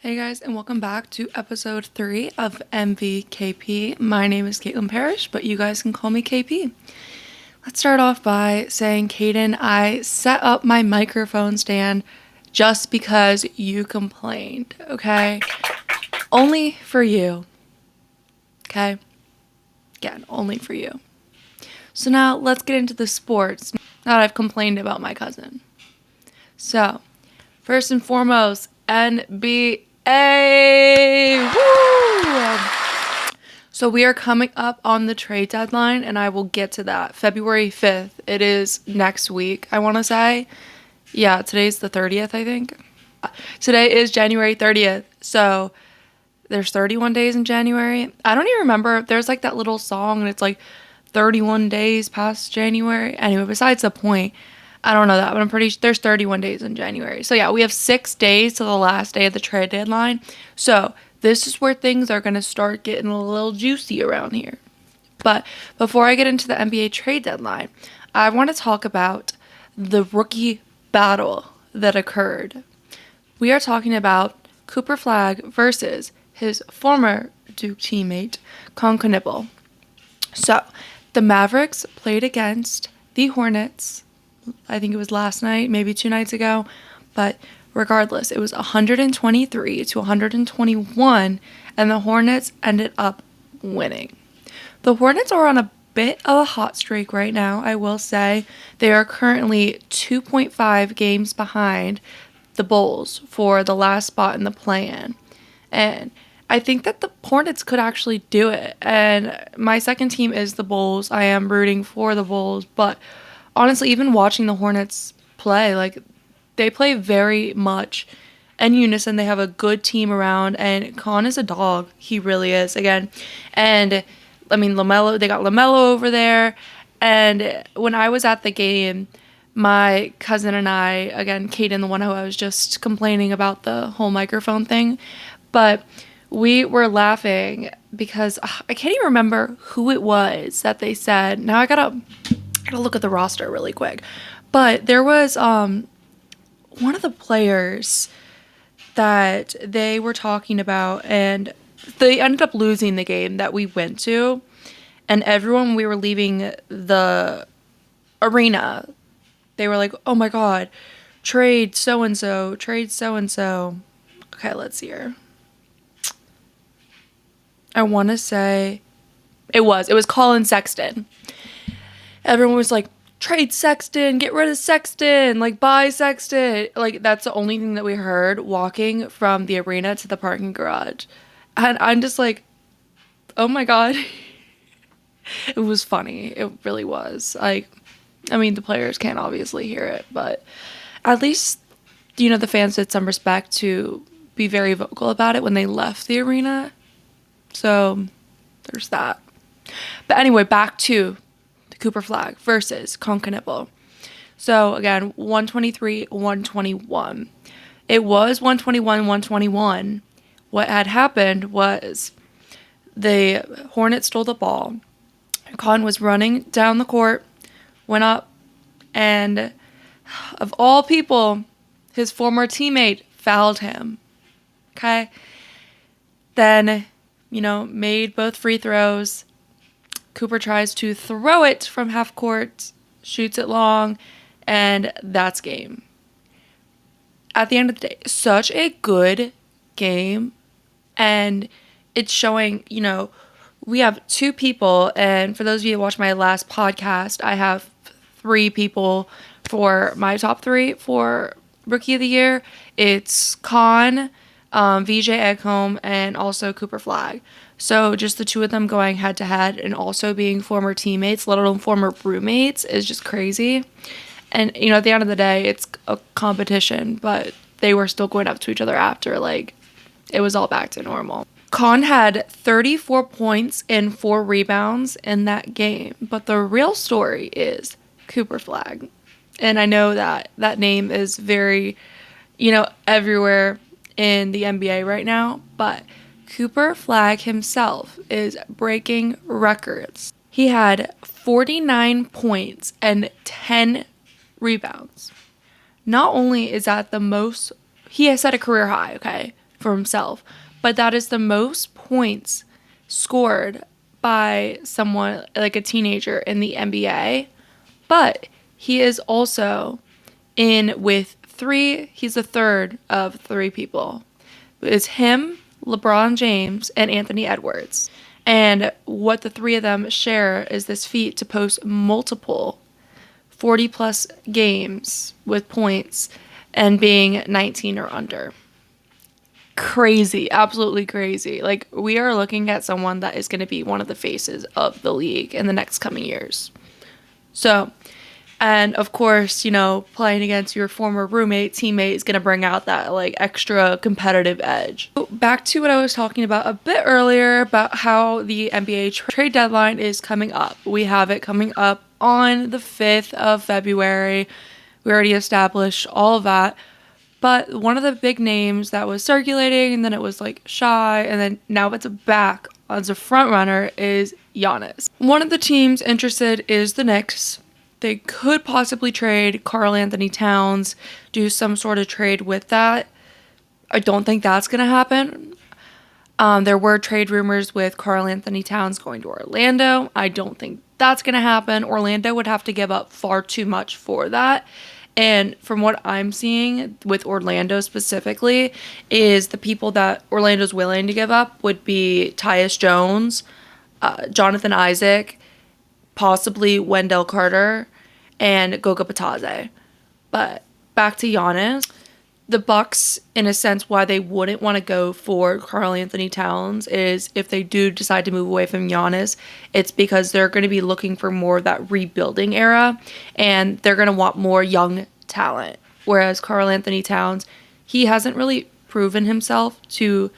Hey guys, and welcome back to episode 3 of MVKP. My name is Caitlin Parrish, but you guys can call me KP. Let's start off by saying, Kaden, I set up my microphone stand just because you complained, okay? Only for you, okay? Again, only for you. So now let's get into the sports now that I've complained about my cousin. So, first and foremost, NBA. Woo! So we are coming up on the trade deadline, and I will get to that. February 5th. It is next week, I want to say. Yeah, today's the 30th, I think. Today is January 30th. So there's 31 days in January. I don't even remember. There's like that little song, and it's like 31 days past January. Anyway, besides the point. I don't know that, but I'm pretty sure there's 31 days in January. So yeah, we have 6 days to the last day of the trade deadline. So this is where things are going to start getting a little juicy around here. But before I get into the NBA trade deadline, I want to talk about the rookie battle that occurred. We are talking about Cooper Flagg versus his former Duke teammate, Con. So the Mavericks played against the Hornets. I think it was last night, maybe 2 nights ago, but regardless, it was 123 to 121, and the Hornets ended up winning. The Hornets are on a bit of a hot streak right now, I will say. They are currently 2.5 games behind the Bulls for the last spot in the play-in, and I think that the Hornets could actually do it, and my second team is the Bulls. I am rooting for the Bulls, but honestly, even watching the Hornets play, like, they play very much in unison. They have a good team around, and Con is a dog. He really is, again. And, I mean, they got LaMelo over there. And when I was at the game, my cousin and I, again, Kaden, the one who I was just complaining about the whole microphone thing, but we were laughing because I can't even remember who it was that they said. Now I gotta look at the roster really quick. But there was one of the players that they were talking about, and they ended up losing the game that we went to. And everyone, we were leaving the arena, they were like, oh my god, trade so-and-so, trade so-and-so. Okay, let's see here. I want to say it was Colin Sexton. Everyone was like, trade Sexton, get rid of Sexton, like, buy Sexton. Like, that's the only thing that we heard walking from the arena to the parking garage. And I'm just like, oh my god. It was funny. It really was. Like, I mean, the players can't obviously hear it, but at least, the fans did some respect to be very vocal about it when they left the arena. So, there's that. But anyway, back to Cooper Flagg versus Con. So again, 123, 121. It was 121, 121. What had happened was the Hornets stole the ball. Con was running down the court, went up, and of all people, his former teammate fouled him. Okay? Then, made both free throws. Cooper tries to throw it from half court, shoots it long, and that's game. At the end of the day, such a good game, and it's showing, we have 2 people, and for those of you who watched my last podcast, I have 3 people for my top 3 for Rookie of the Year. It's Con, VJ Eggholm, and also Cooper Flagg. So just the 2 of them going head to head and also being former teammates, let alone former roommates, is just crazy. And, at the end of the day, it's a competition, but they were still going up to each other after. Like, it was all back to normal. Con had 34 points and 4 rebounds in that game. But the real story is Cooper Flagg. And I know that name is very, everywhere in the NBA right now, but Cooper Flagg himself is breaking records. He had 49 points and 10 rebounds. Not only is that the most, he has set a career high, okay? for himself. But that is the most points scored by someone like a teenager in the NBA. But he is also in with he's the third of three people. It's him, LeBron James, and Anthony Edwards. And what the three of them share is this feat to post multiple 40 plus games with points and being 19 or under. Crazy, absolutely crazy. Like, we are looking at someone that is going to be one of the faces of the league in the next coming years. So, and of course, playing against your former roommate, teammate is going to bring out that like extra competitive edge. Back to what I was talking about a bit earlier about how the NBA trade deadline is coming up. We have it coming up on the 5th of February. We already established all of that. But one of the big names that was circulating, and then it was like shy, and then now it's back as a front runner, is Giannis. One of the teams interested is the Knicks. They could possibly trade Karl Anthony Towns, do some sort of trade with that. I don't think that's going to happen. There were trade rumors with Karl Anthony Towns going to Orlando. I don't think that's going to happen. Orlando would have to give up far too much for that. And from what I'm seeing with Orlando specifically, is the people that Orlando's willing to give up would be Tyus Jones, Jonathan Isaac, possibly Wendell Carter, and Goga Bitadze. But back to Giannis, the Bucks, in a sense, why they wouldn't want to go for Karl Anthony Towns is if they do decide to move away from Giannis, it's because they're going to be looking for more of that rebuilding era, and they're going to want more young talent. Whereas Karl Anthony Towns, he hasn't really proven himself to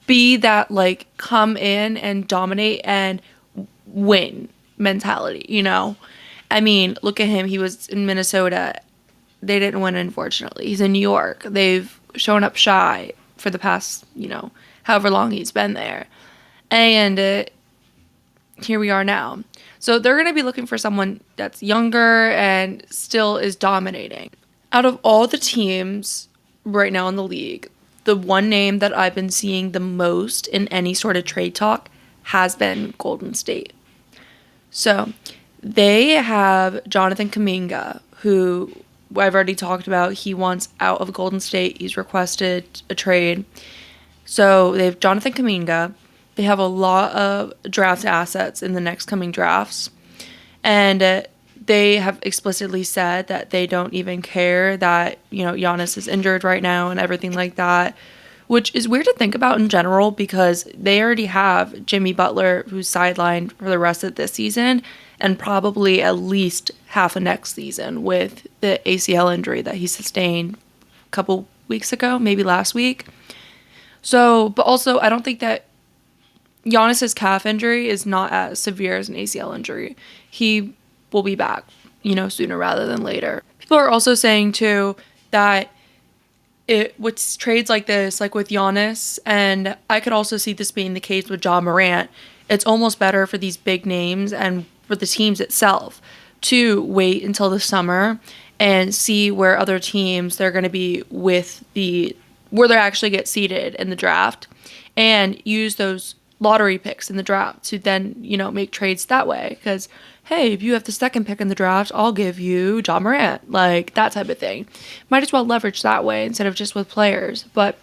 be that like come in and dominate and win mentality, I mean, look at him. He was in Minnesota. They didn't win, unfortunately. He's in New York. They've shown up shy for the past, however long he's been there. And here we are now. So they're going to be looking for someone that's younger and still is dominating. Out of all the teams right now in the league, the one name that I've been seeing the most in any sort of trade talk has been Golden State. So they have Jonathan Kuminga, who I've already talked about. He wants out of Golden State. He's requested a trade. So they have Jonathan Kuminga. They have a lot of draft assets in the next coming drafts. And they have explicitly said that they don't even care that, Giannis is injured right now and everything like that, which is weird to think about in general because they already have Jimmy Butler, who's sidelined for the rest of this season and probably at least half of next season with the ACL injury that he sustained a couple weeks ago, maybe last week. So, but also I don't think that Giannis's calf injury is not as severe as an ACL injury. He will be back, sooner rather than later. People are also saying too that with trades like this, like with Giannis, and I could also see this being the case with Ja Morant, it's almost better for these big names and for the teams itself to wait until the summer and see where other teams they're going to be where they actually get seated in the draft and use those lottery picks in the draft to then, make trades that way. Because, hey, if you have the second pick in the draft, I'll give you Ja Morant, like that type of thing. Might as well leverage that way instead of just with players. But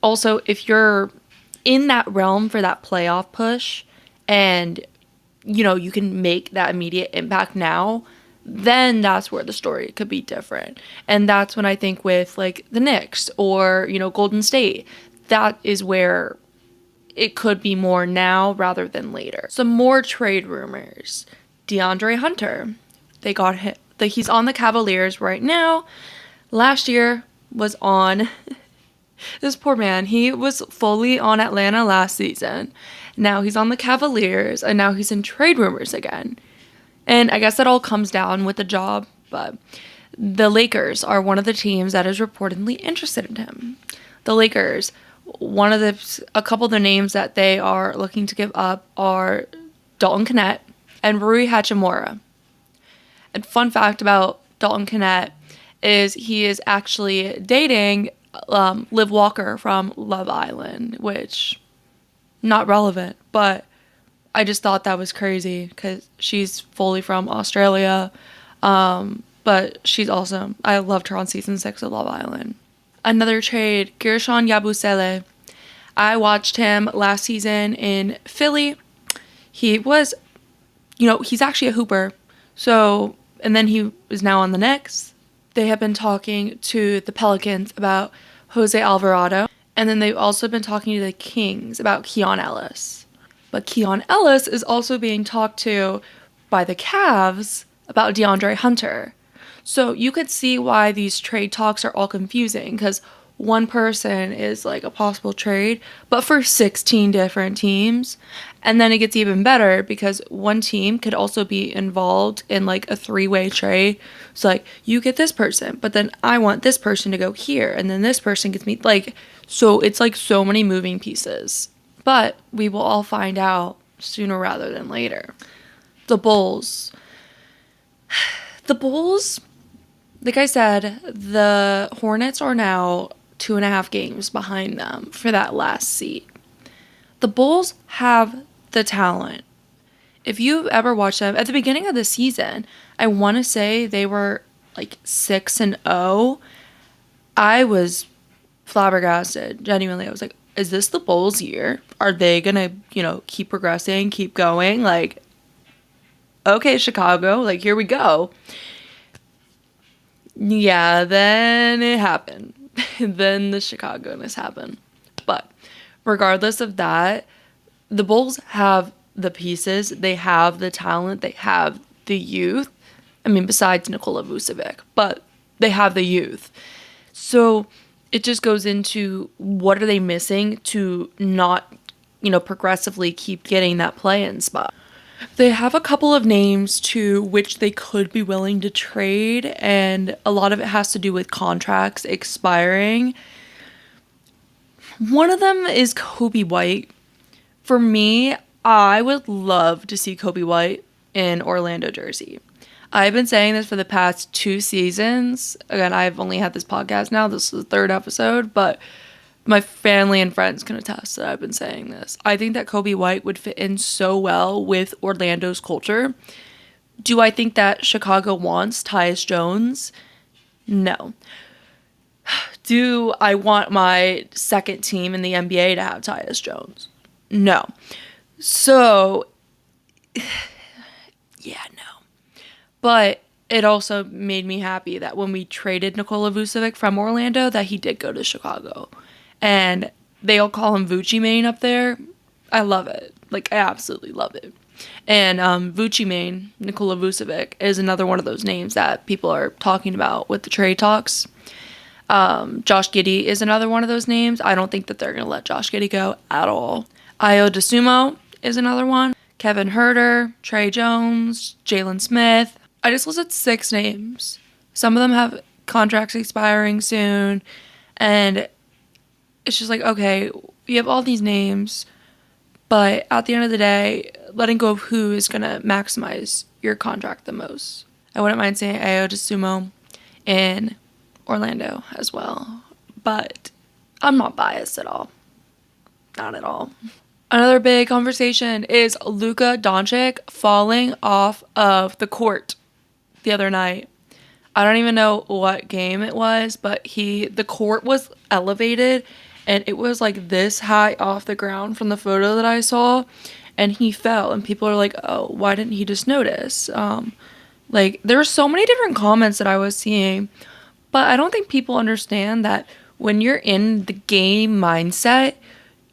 also, if you're in that realm for that playoff push and, you can make that immediate impact now, then that's where the story could be different. And that's when I think with like the Knicks or, Golden State, that is where it could be more now rather than later. Some more trade rumors. DeAndre Hunter. They got him. He's on the Cavaliers right now. Last year was on this poor man. He was fully on Atlanta last season. Now he's on the Cavaliers and now he's in trade rumors again. And I guess that all comes down with the job, but the Lakers are one of the teams that is reportedly interested in him. The Lakers, a couple of the names that they are looking to give up are Dalton Knecht and Rui Hachimura. And fun fact about Dalton Knecht is he is actually dating Liv Walker from Love Island, which not relevant, but I just thought that was crazy because she's fully from Australia. But she's awesome. I loved her on season 6 of Love Island. Another trade, Gershon Yabusele. I watched him last season in Philly. He was, he's actually a hooper. So, and then he is now on the Knicks. They have been talking to the Pelicans about Jose Alvarado. And then they've also been talking to the Kings about Keon Ellis. But Keon Ellis is also being talked to by the Cavs about DeAndre Hunter. So you could see why these trade talks are all confusing, because one person is like a possible trade, but for 16 different teams. And then it gets even better because one team could also be involved in like a 3-way trade. So like you get this person, but then I want this person to go here, and then this person gets me, like, so it's like so many moving pieces. But we will all find out sooner rather than later. The Bulls. The Bulls, like I said, the Hornets are now 2.5 games behind them for that last seat. The Bulls have the talent. If you've ever watched them, at the beginning of the season, I want to say they were like 6-0. I was flabbergasted, genuinely. I was like, is this the Bulls' year? Are they going to, keep progressing, keep going? Like, okay, Chicago, like, here we go. Yeah, then it happened. Then the Chicago-ness happened. But regardless of that, the Bulls have the pieces, they have the talent, they have the youth. I mean, besides Nikola Vucevic, but they have the youth. So it just goes into what are they missing to not, progressively keep getting that play-in spot. They have a couple of names to which they could be willing to trade, and a lot of it has to do with contracts expiring. One of them is Kobe White. For me, I would love to see Kobe White in Orlando jersey. I've been saying this for the past 2 seasons. Again, I've only had this podcast now. This is the 3rd episode, but my family and friends can attest that I've been saying this. I think that Kobe White would fit in so well with Orlando's culture. Do I think that Chicago wants Tyus Jones? No. Do I want my second team in the NBA to have Tyus Jones? No. So, yeah, no. But it also made me happy that when we traded Nikola Vucevic from Orlando, that he did go to Chicago. And they all call him Vucci Mane up there. I love it. Like, I absolutely love it. And Vucci Mane, Nikola Vucevic, is another one of those names that people are talking about with the trade talks. Josh Giddey is another one of those names. I don't think that they're going to let Josh Giddey go at all. Ayo Dosunmu is another one. Kevin Huerter, Trey Jones, Jalen Smith. I just listed 6 names. Some of them have contracts expiring soon. And it's just like, okay, you have all these names, but at the end of the day, letting go of who is going to maximize your contract the most. I wouldn't mind saying Ayo Dosunmu in Orlando as well, but I'm not biased at all. Not at all. Another big conversation is Luka Doncic falling off of the court the other night. I don't even know what game it was, but the court was elevated and it was like this high off the ground from the photo that I saw, and he fell, and people are like, oh, why didn't he just notice? Like, there were so many different comments that I was seeing, but I don't think people understand that when you're in the game mindset,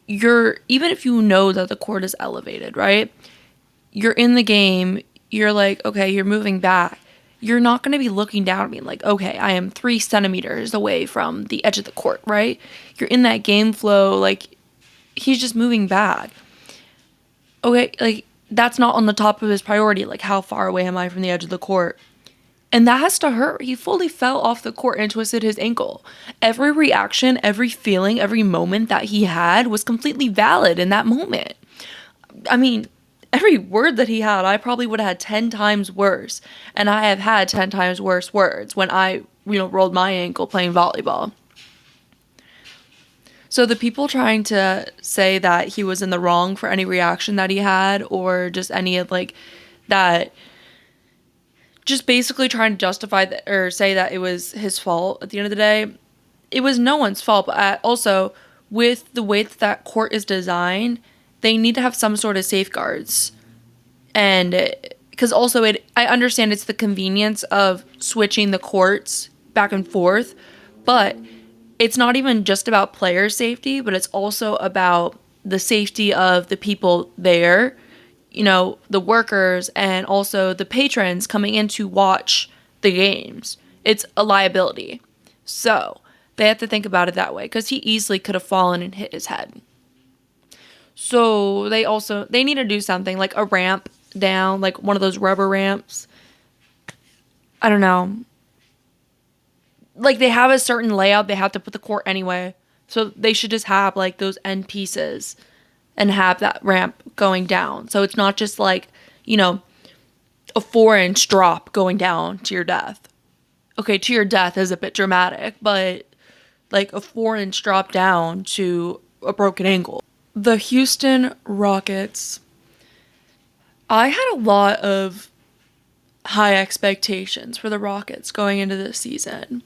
even if you know that the court is elevated, right? You're in the game, you're like, okay, you're moving back. You're not going to be looking down at me like, okay, I am 3 centimeters away from the edge of the court, right? You're in that game flow, like, he's just moving back. Okay, like, that's not on the top of his priority. Like, how far away am I from the edge of the court? And that has to hurt. He fully fell off the court and twisted his ankle. Every reaction, every feeling, every moment that he had was completely valid in that moment. I mean, every word that he had, I probably would have had 10 times worse. And I have had 10 times worse words when I, rolled my ankle playing volleyball. So the people trying to say that he was in the wrong for any reaction that he had, or just any of like that, just basically trying to justify that or say that it was his fault at the end of the day. It was no one's fault, but also with the way that that court is designed, they need to have some sort of safeguards. And because also I understand it's the convenience of switching the courts back and forth, but it's not even just about player safety, but it's also about the safety of the people there, the workers and also the patrons coming in to watch the games. It's a liability. So they have to think about it that way because he easily could have fallen and hit his head. So they need to do something like a ramp down, like one of those rubber ramps. I don't know. Like they have a certain layout, they have to put the court anyway. So they should just have like those end pieces and have that ramp going down. So it's not just like, a 4-inch drop going down to your death. Okay, to your death is a bit dramatic, but like a 4-inch drop down to a broken ankle. The Houston Rockets. I had a lot of high expectations for the Rockets going into this season.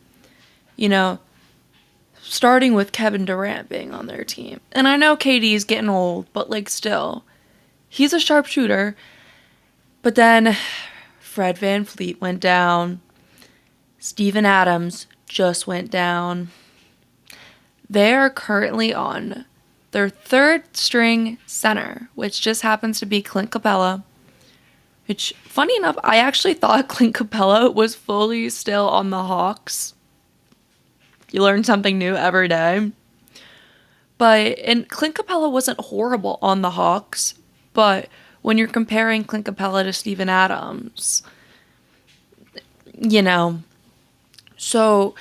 Starting with Kevin Durant being on their team. And I know KD's getting old, but like still, he's a sharpshooter. But then Fred VanVleet went down. Steven Adams just went down. They are currently on their third string center, which just happens to be Clint Capella. Which, funny enough, I actually thought Clint Capella was fully still on the Hawks. You learn something new every day. And Clint Capella wasn't horrible on the Hawks, but when you're comparing Clint Capella to Steven Adams, so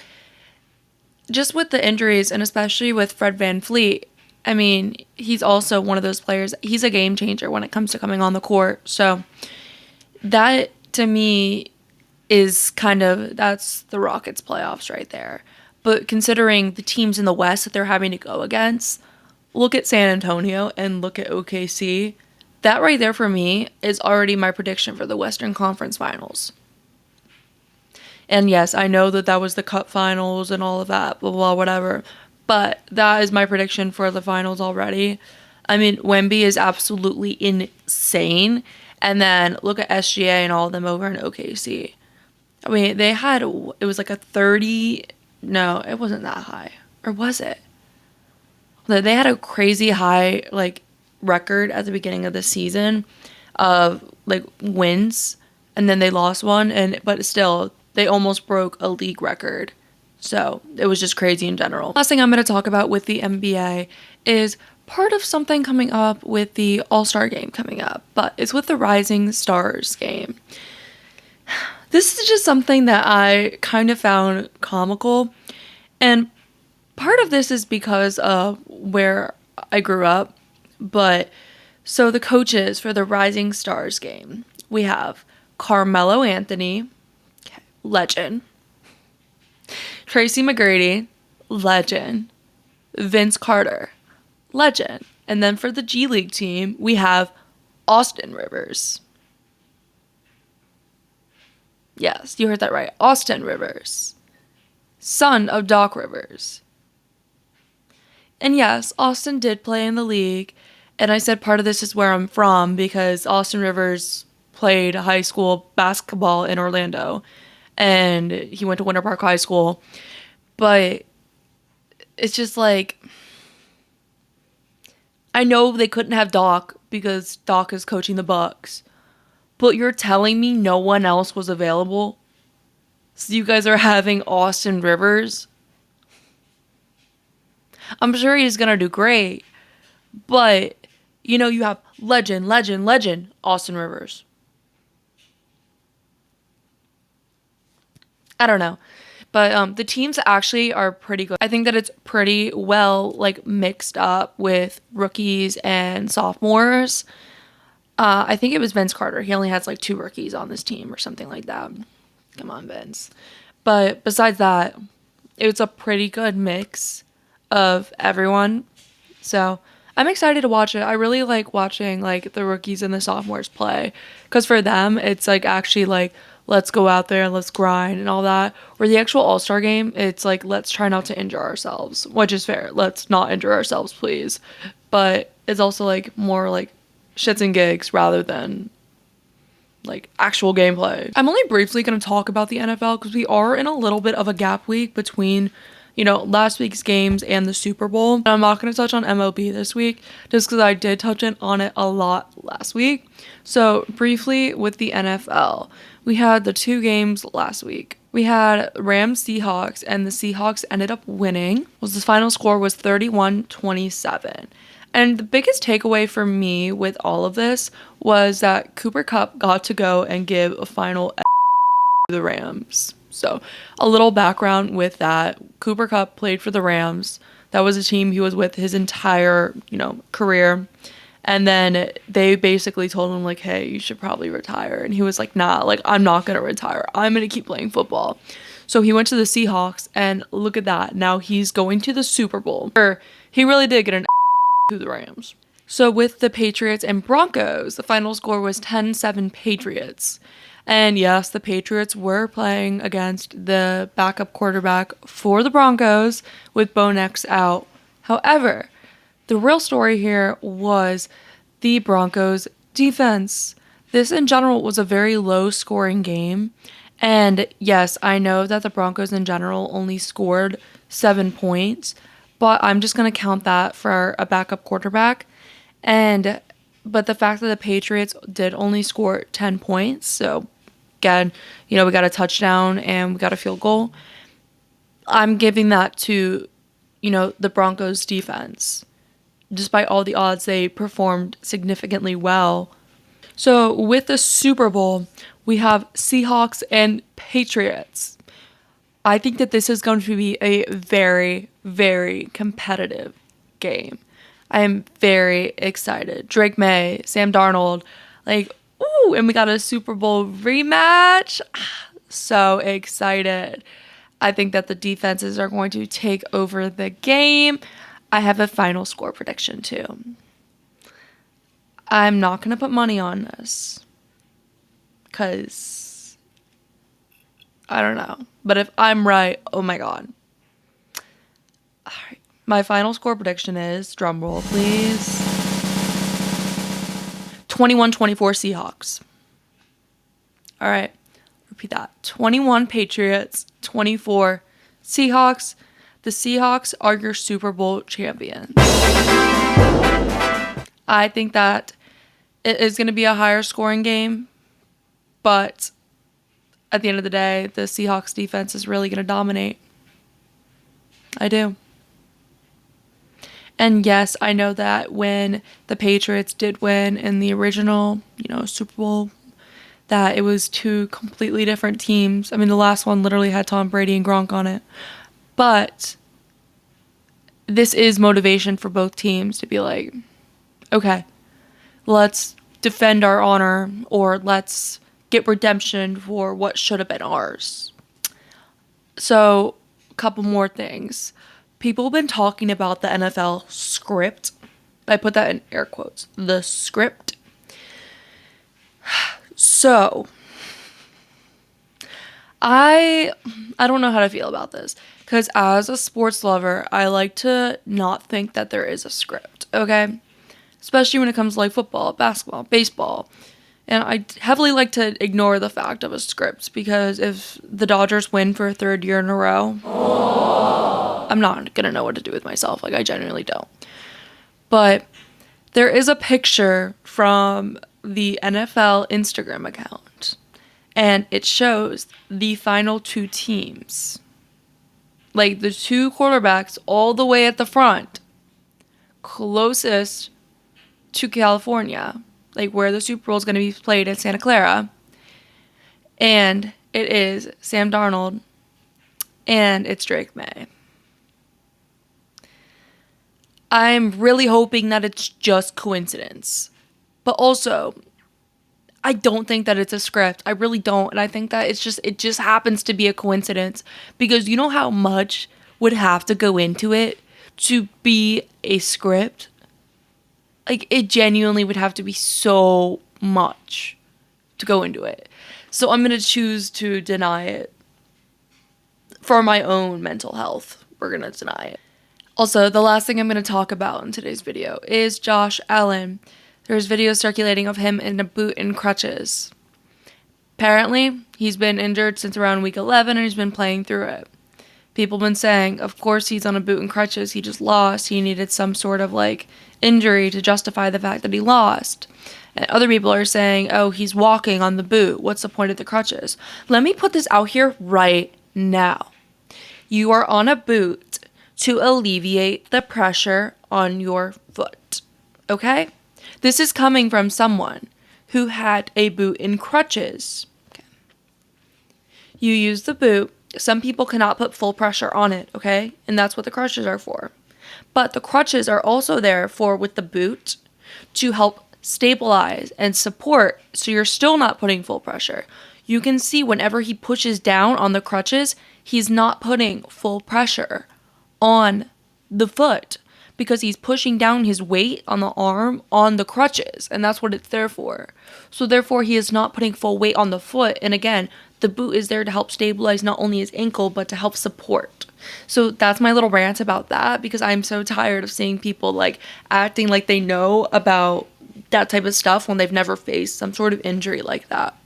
just with the injuries and especially with Fred VanVleet, I mean, he's also one of those players. He's a game changer when it comes to coming on the court. So that to me is that's the Rockets playoffs right there. But considering the teams in the West that they're having to go against, look at San Antonio and look at OKC. That right there for me is already my prediction for the Western Conference Finals. And yes, I know that was the Cup Finals and all of that, blah, blah, whatever. But that is my prediction for the finals already. I mean, Wemby is absolutely insane. And then look at SGA and all of them over in OKC. I mean, it was like a 30... No, it wasn't that high. Or was it? They had a crazy high, record at the beginning of the season of, wins. And then they lost one. But still, they almost broke a league record. So, it was just crazy in general. Last thing I'm going to talk about with the NBA is part of something coming up with the All-Star game coming up. But it's with the Rising Stars game. This is just something that I kind of found comical. And part of this is because of where I grew up. But so the coaches for the Rising Stars game, we have Carmelo Anthony, legend. Tracy McGrady, legend. Vince Carter, legend. And then for the G League team, we have Austin Rivers. Yes, you heard that right. Austin Rivers. Son of Doc Rivers. And yes, Austin did play in the league. And I said part of this is where I'm from because Austin Rivers played high school basketball in Orlando. And he went to Winter Park High School. But it's just like, I know they couldn't have Doc because Doc is coaching the Bucks. But you're telling me no one else was available? So you guys are having Austin Rivers? I'm sure he's going to do great. But, you have legend, Austin Rivers. I don't know. But the teams actually are pretty good. I think that it's pretty well, mixed up with rookies and sophomores. I think it was Vince Carter. He only has 2 rookies on this team or something like that. Come on, Vince. But besides that, it's a pretty good mix of everyone. So I'm excited to watch it. I really like watching like the rookies and the sophomores play because for them it's like actually like let's go out there and let's grind and all that. Or the actual All-Star game, it's like let's try not to injure ourselves, which is fair. Let's not injure ourselves, please. But it's also like more like shits and gigs rather than like actual gameplay. I'm only briefly going to talk about the NFL because we are in a little bit of a gap week between, you know, last week's games and the Super Bowl. And I'm not going to touch on MLB this week just because I did touch on it a lot last week. So briefly with the NFL, we had the 2 games last week. We had Rams Seahawks and the Seahawks ended up winning. The final score was 31-27. And the biggest takeaway for me with all of this was that Cooper Kupp got to go and give a final to the Rams. So a little background with that. Cooper Kupp played for the Rams. That was a team he was with his entire, you know, career. And then they basically told him like, hey, you should probably retire. And he was like, nah, like I'm not going to retire. I'm going to keep playing football. So he went to the Seahawks and look at that. Now he's going to the Super Bowl. He really did get an to the Rams. So with the Patriots and Broncos, the final score was 10-7 Patriots. And yes, the Patriots were playing against the backup quarterback for the Broncos with Bo Nix out. However, the real story here was the Broncos defense. This in general was a very low scoring game. And yes, I know that the Broncos in general only scored 7 points, but I'm just going to count that for a backup quarterback. But the fact that the Patriots did only score 10 points, so again, you know, we got a touchdown and we got a field goal. I'm giving that to, you know, the Broncos defense. Despite all the odds, they performed significantly well. So with the Super Bowl, we have Seahawks and Patriots. I think that this is going to be a very, very competitive game. I am very excited. Drake May, Sam Darnold, like, ooh, and we got a Super Bowl rematch. So excited. I think that the defenses are going to take over the game. I have a final score prediction too. I'm not going to put money on this because I don't know. But if I'm right, oh my God. All right. My final score prediction is, drum roll please, 21-24 Seahawks. All right. Repeat that. 21 Patriots, 24 Seahawks. The Seahawks are your Super Bowl champions. I think that it is going to be a higher scoring game, but at the end of the day, the Seahawks defense is really going to dominate. I do. And yes, I know that when the Patriots did win in the original, you know, Super Bowl, that it was 2 completely different teams. I mean, the last one literally had Tom Brady and Gronk on it. But this is motivation for both teams to be like, okay, let's defend our honor, or let's get redemption for what should have been ours. So, a couple more things. People have been talking about the NFL script. I put that in air quotes. The script. So, I don't know how to feel about this. Because as a sports lover, I like to not think that there is a script, okay? Especially when it comes to like football, basketball, baseball. And I heavily like to ignore the fact of a script because if the Dodgers win for a 3rd year in a row, I'm not going to know what to do with myself. Like, I genuinely don't. But there is a picture from the NFL Instagram account, and it shows the final 2 teams. Like, the 2 quarterbacks all the way at the front, closest to California, like where the Super Bowl is going to be played in Santa Clara. And it is Sam Darnold and it's Drake May. I'm really hoping that it's just coincidence. But also, I don't think that it's a script. I really don't. And I think that it just happens to be a coincidence. Because you know how much would have to go into it to be a script, like, it genuinely would have to be so much to go into it. So I'm going to choose to deny it. For my own mental health, we're going to deny it. Also, the last thing I'm going to talk about in today's video is Josh Allen. There's videos circulating of him in a boot and crutches. Apparently, he's been injured since around week 11 and he's been playing through it. People have been saying, of course he's on a boot and crutches, he just lost, he needed some sort of like injury to justify the fact that he lost. And other people are saying, oh, he's walking on the boot, what's the point of the crutches? Let me put this out here right now. You are on a boot to alleviate the pressure on your foot, okay? This is coming from someone who had a boot and crutches. Okay. You use the boot. Some people cannot put full pressure on it, okay? And that's what the crutches are for. But the crutches are also there for, with the boot, to help stabilize and support, so you're still not putting full pressure. You can see whenever he pushes down on the crutches, he's not putting full pressure on the foot because he's pushing down his weight on the arm on the crutches, and that's what it's there for. So therefore, he is not putting full weight on the foot, and again, the boot is there to help stabilize not only his ankle, but to help support. So that's my little rant about that, because I'm so tired of seeing people like acting like they know about that type of stuff when they've never faced some sort of injury like that.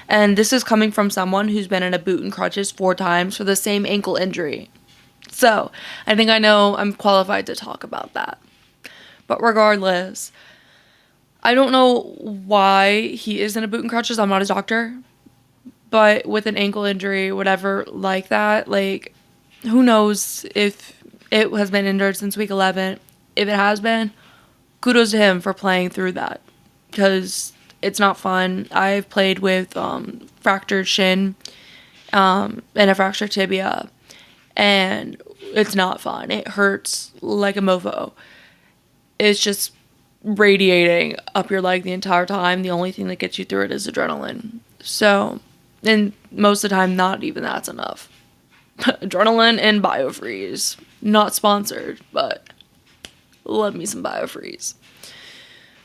And this is coming from someone who's been in a boot and crutches 4 times for the same ankle injury. So I think I know I'm qualified to talk about that. But regardless, I don't know why he is in a boot and crutches. I'm not a doctor. But with an ankle injury, whatever like that, like, who knows if it has been injured since week 11. If it has been, kudos to him for playing through that, because it's not fun. I've played with fractured shin and a fractured tibia, and it's not fun. It hurts like a mofo. It's just radiating up your leg the entire time. The only thing that gets you through it is adrenaline. So, and most of the time, not even that's enough. Adrenaline and BioFreeze. Not sponsored, but love me some BioFreeze.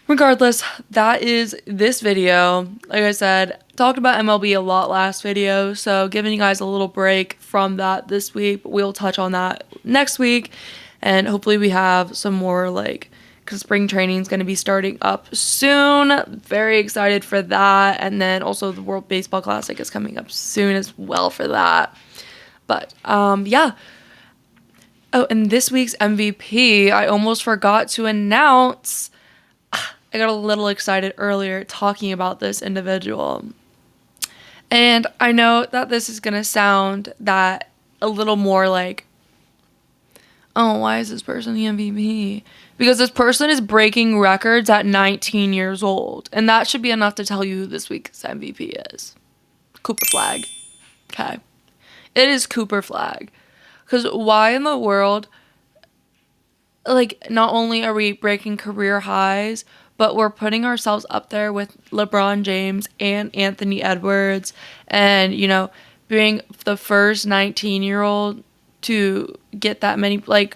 Regardless, that is this video. Like I said, talked about MLB a lot last video, so giving you guys a little break from that this week. But we'll touch on that next week, and hopefully we have some more, like, because spring training is going to be starting up soon. Very excited for that. And then also the World Baseball Classic is coming up soon as well for that. But yeah. Oh, and this week's MVP, I almost forgot to announce. I got a little excited earlier talking about this individual. And I know that this is going to sound that a little more like, oh, why is this person the MVP? Because this person is breaking records at 19 years old. And that should be enough to tell you who this week's MVP is. Cooper Flag. Okay. It is Cooper Flag. Because why in the world, like, not only are we breaking career highs, but we're putting ourselves up there with LeBron James and Anthony Edwards, and, you know, being the first 19-year-old to get that many, like,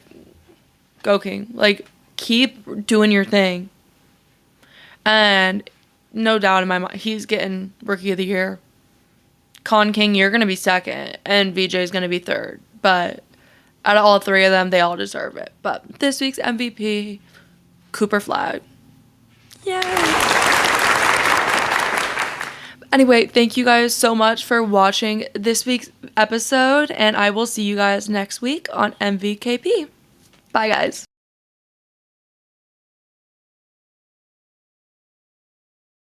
go King. Like, keep doing your thing. And no doubt in my mind, he's getting Rookie of the Year. Con King, you're going to be second, and VJ's going to be third. But out of all 3 of them, they all deserve it. But this week's MVP, Cooper Flag. Yay! Anyway, thank you guys so much for watching this week's episode, and I will see you guys next week on MVKP. Bye, guys.